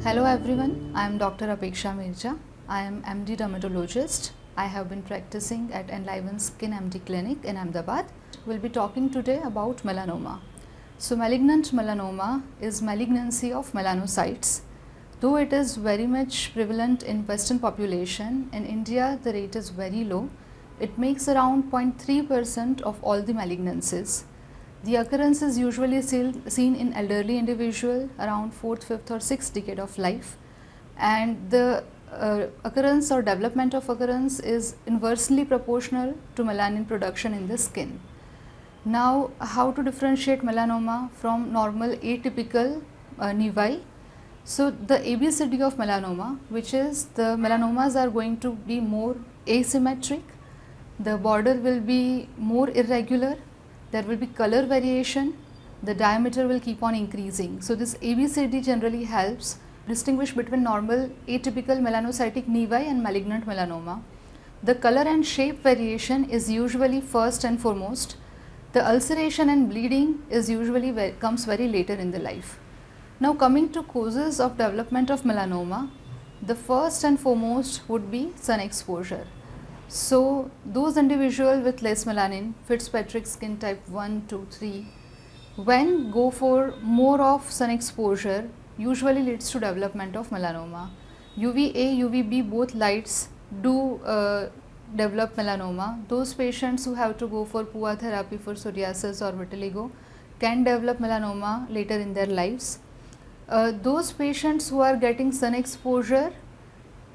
Hello everyone, I am Dr. Apeksha Merja. I am MD dermatologist. I have been practicing at Enliven Skin MD Clinic in Ahmadabad. We'll be talking today about melanoma. So malignant melanoma is malignancy of melanocytes. Though it is very much prevalent in Western population, in India the rate is very low. It makes around 0.3% of all the malignancies. The occurrence is usually seen in elderly individual around 4th, 5th or 6th decade of life, and the occurrence or development of occurrence is inversely proportional to melanin production in the skin. Now, how to differentiate melanoma from normal atypical nevi? So, the ABCD of melanoma, which is the melanomas are going to be more asymmetric, the border will be more irregular, there will be color variation, the diameter will keep on increasing. So this ABCD generally helps distinguish between normal atypical melanocytic nevi and malignant melanoma. The color and shape variation is usually first and foremost. The ulceration and bleeding is usually comes very later in the life. Now coming to causes of development of melanoma, the first and foremost would be sun exposure. So those individuals with less melanin, Fitzpatrick skin type 1, 2, 3, when go for more of sun exposure usually leads to development of melanoma. UVA, UVB both lights do develop melanoma. Those patients who have to go for PUA therapy for psoriasis or vitiligo can develop melanoma later in their lives. Those patients who are getting sun exposure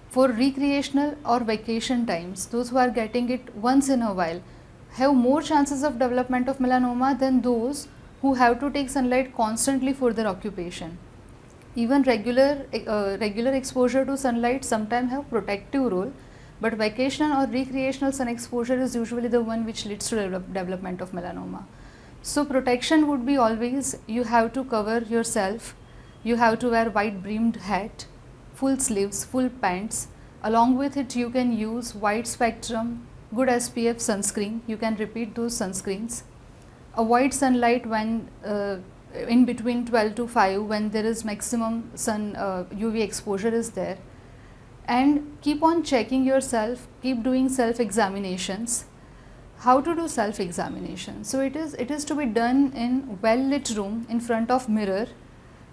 for recreational or vacation times, those who are getting it once in a while, have more chances of development of melanoma than those who have to take sunlight constantly for their occupation. Even regular exposure to sunlight sometimes have protective role, but vacational or recreational sun exposure is usually the one which leads to development of melanoma. So protection would be always, you have to cover yourself, you have to wear wide brimmed hat, full sleeves, full pants. Along with it you can use wide spectrum, good SPF sunscreen. You can repeat those sunscreens. Avoid sunlight when in between 12 to 5 when there is maximum sun UV exposure is there. And keep on checking yourself, keep doing self-examinations. How to do self-examination? So it is to be done in well-lit room in front of mirror.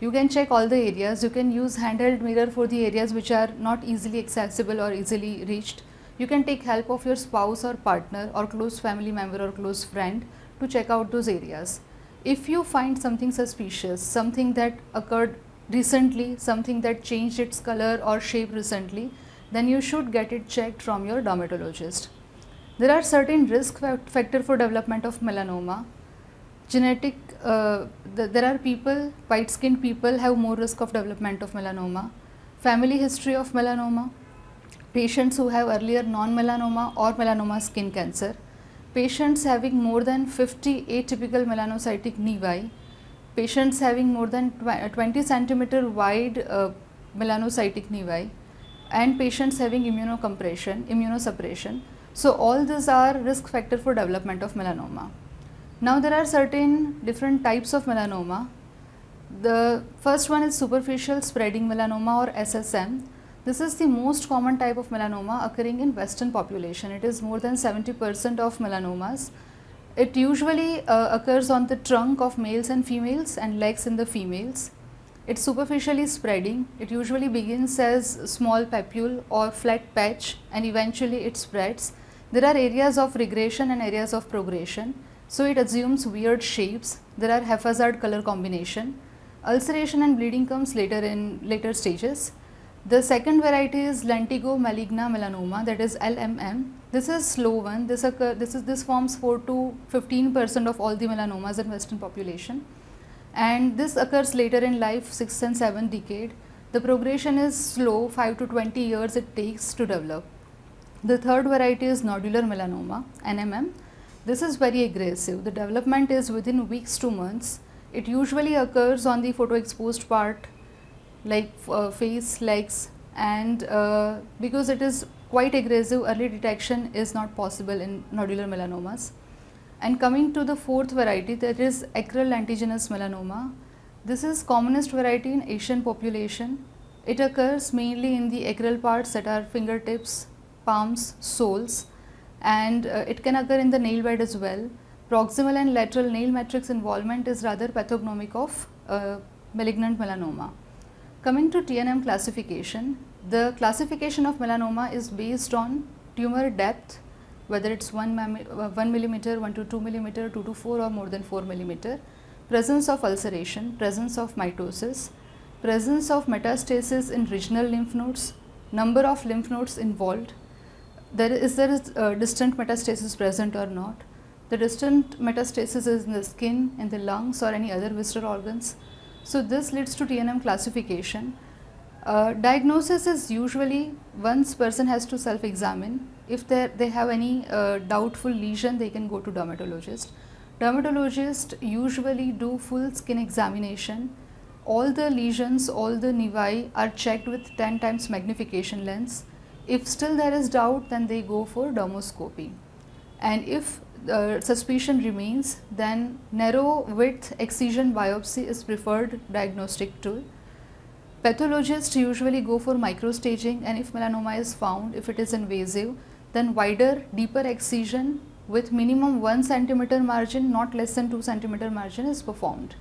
You can check all the areas. You can use handheld mirror for the areas which are not easily accessible or easily reached. You can take help of your spouse or partner or close family member or close friend to check out those areas. If you find something suspicious, something that occurred recently, something that changed its color or shape recently, then you should get it checked from your dermatologist. There are certain risk factor for development of melanoma. Genetic, there are people, white skinned people have more risk of development of melanoma. Family history of melanoma, patients who have earlier non-melanoma or melanoma skin cancer, patients having more than 50 atypical melanocytic nevi, patients having more than 20 centimeter wide melanocytic nevi, and patients having immunosuppression. So all these are risk factor for development of melanoma. Now there are certain different types of melanoma. The first one is superficial spreading melanoma or SSM. This is the most common type of melanoma occurring in Western population. It is more than 70% of melanomas. It usually occurs on the trunk of males and females and legs in the females. It's superficially spreading. It usually begins as small papule or flat patch and eventually it spreads. There are areas of regression and areas of progression. So it assumes weird shapes. There are haphazard color combination. Ulceration and bleeding comes later stages. The second variety is lentigo maligna melanoma, that is LMM. This is slow one. This forms 4 to 15% of all the melanomas in Western population, and this occurs later in life, 6th and 7th decade. The progression is slow, 5 to 20 years it takes to develop. The third variety is nodular melanoma, NMM. This is very aggressive. The development is within weeks to months. It usually occurs on the photoexposed part like face, legs, and because it is quite aggressive, early detection is not possible in nodular melanomas. And coming to the fourth variety, that is acral lentiginous melanoma. This is commonest variety in Asian population. It occurs mainly in the acral parts that are fingertips, palms, soles, and it can occur in the nail bed as well. Proximal and lateral nail matrix involvement is rather pathognomic of malignant melanoma. Coming to TNM classification, the classification of melanoma is based on tumor depth, whether it's 1 millimeter, 1 to 2 millimeter, 2 to 4 or more than 4 millimeter, presence of ulceration, presence of mitosis, presence of metastasis in regional lymph nodes, number of lymph nodes involved, is there distant metastasis present or not, the distant metastasis is in the skin, in the lungs or any other visceral organs. So this leads to TNM classification. Diagnosis is usually once person has to self-examine. If they have any doubtful lesion, they can go to dermatologist. Dermatologists usually do full skin examination. All the lesions, all the nevi are checked with 10 times magnification lens. If still there is doubt, then they go for dermoscopy. And if suspicion remains, then narrow width excision biopsy is preferred diagnostic tool. Pathologists usually go for microstaging, and if melanoma is found, if it is invasive, then wider, deeper excision with minimum 1 centimeter margin, not less than 2 centimeter margin is performed.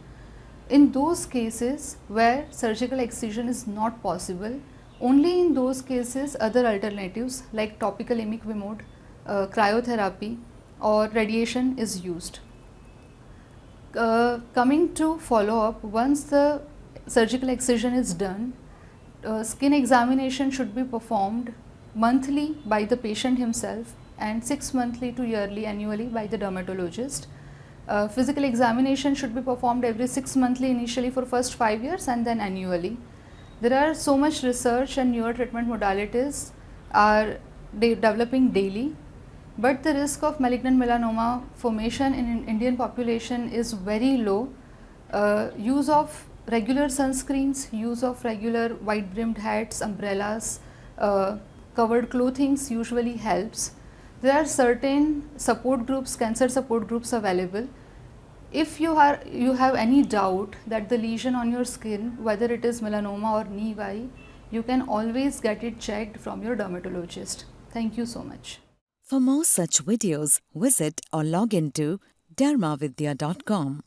In those cases where surgical excision is not possible, only in those cases other alternatives like topical imiquimod, cryotherapy or radiation is used. Coming to follow-up, once the surgical excision is done, skin examination should be performed monthly by the patient himself and 6 monthly to yearly annually by the dermatologist. Physical examination should be performed every 6 monthly initially for first 5 years and then annually. There are so much research and newer treatment modalities are developing daily, but the risk of malignant melanoma formation in Indian population is very low. Use of regular sunscreens, use of regular wide brimmed hats, umbrellas, covered clothings usually helps. There are certain support groups, cancer support groups available. If you have any doubt that the lesion on your skin, whether it is melanoma or nevi, you can always get it checked from your dermatologist. Thank you so much. For more such videos, visit or log into dermavidya.com.